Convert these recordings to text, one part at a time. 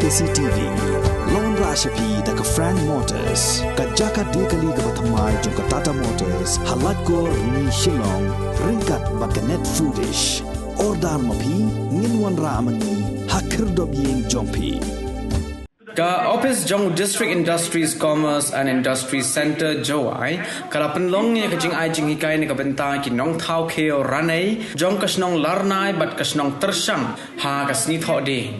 KCTV Lon Rashapi daga Frank Motors Kajaka dekali ga bathamai jong Tata Motors halat ko ni Shillong ringkat bakanet foodish ordal mapi nginwan ramani hakir dobyeng jongpi Ka Office Jong District Industries Commerce and Industry Center Jowai kala penlong ni kajing ai jing hikai ni kabenta ki nong Thaw Khiew Ranei jong kasnong Larnai bat kasnong Tyrshang ha kasni Thaw de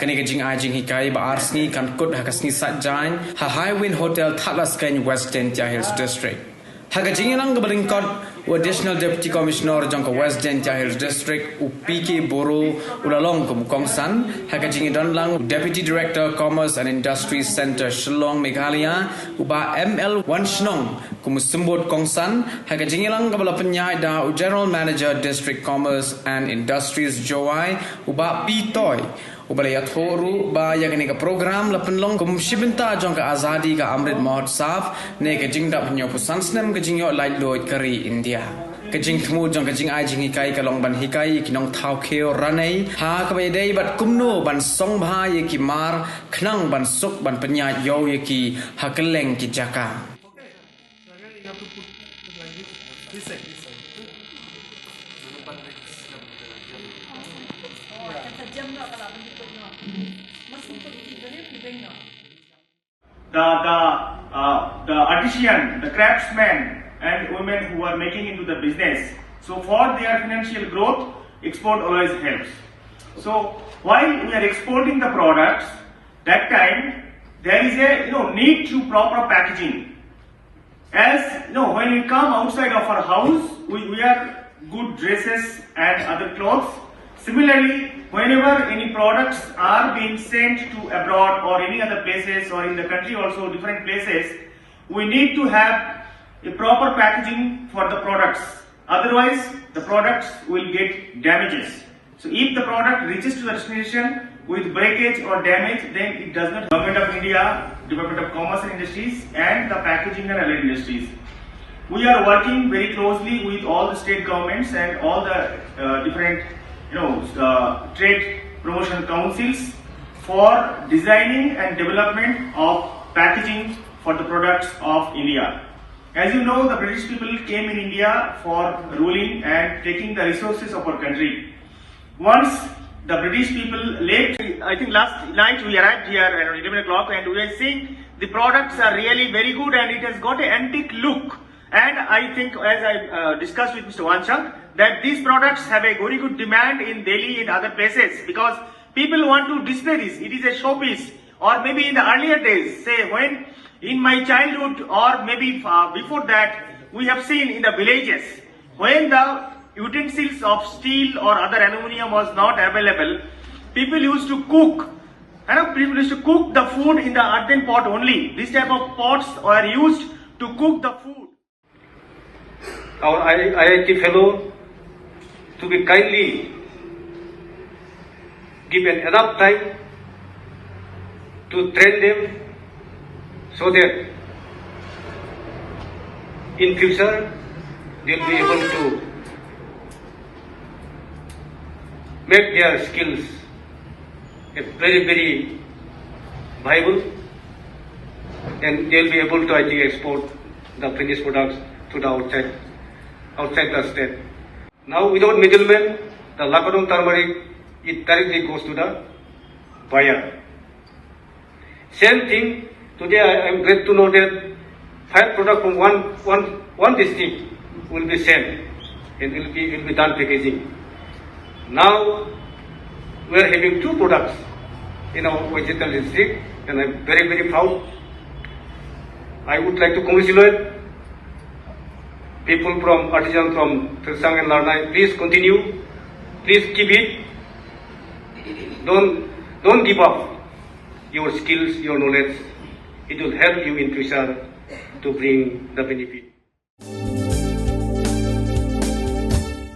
kani kajing ai jing hikai ba arsni kan kut ha kasni Satjain ha Highwind Hotel Thatlas kan Western Hills District ha kajing nang gabalingkot Additional Deputy Commissioner jangka West Dentia Hills District UPK Boro ulalong ke Bukong San hakajing donlang Deputy Director Commerce and Industry Center Shillong Meghalaya uba ML Wan Shnong kumusembut Kongsan hakajing lang kabala penyai da General Manager District Commerce and Industries Jowai uba Pitoy Ubalaya thoru ba yakni ka program la penlong kum shibinta jong ka azadi ka amrit mahotsaf ne ka jingda pnyo pusan snem ka jingyo lai loy kari India ka jing thmu jong ka jing ai jing hikai ka long ban hikai kinong Thaw Khiew Ranei ha ka bay dei bat kumno ban song bha ye ki mar khnang ban suk ban penya yo ye ki hakeleng ki jaka The artisan, the craftsmen and women who are making into the business. So for their financial growth, export always helps. So while we are exporting the products, that time there is a need to proper packaging. As when we come outside of our house, we wear good dresses and other clothes. Similarly, whenever any products are being sent to abroad or any other places or in the country also different places, we need to have a proper packaging for the products. Otherwise, the products will get damages. So if the product reaches to the destination with breakage or damage, then it does not. Government of India, Department of Commerce and Industries and the Packaging and Allied Industries. We are working very closely with all the state governments and all the different trade promotion councils for designing and development of packaging for the products of India. As you know, the British people came in India for ruling and taking the resources of our country. Once the British people left, I think last night we arrived here around 11 o'clock and we are seeing the products are really very good and it has got an antique look. And I think, as I discussed with Mr. Wanchak, that these products have a very good demand in Delhi and other places because people want to display this. It is a showpiece. Or maybe in the earlier days, say when in my childhood or maybe before that, we have seen in the villages when the utensils of steel or other aluminium was not available, people used to cook. People used to cook the food in the earthen pot only. This type of pots were used to cook the food. Our IIT fellow to be kindly given enough time to train them so that in future they will be able to make their skills very, very viable and they will be able to, I think, export the finished products to the outside the state. Now without middlemen, the Lakadong turmeric, it directly goes to the buyer. Same thing, today I am glad to know that 5 products from one district will be sent and will be done packaging. Now we are having 2 products in our vegetable district and I am very, very proud. I would like to congratulate people from artisans from Tyrshang and Larnai. Please continue. Please keep it. Don't give up your skills, your knowledge. It will help you in future to bring the benefit.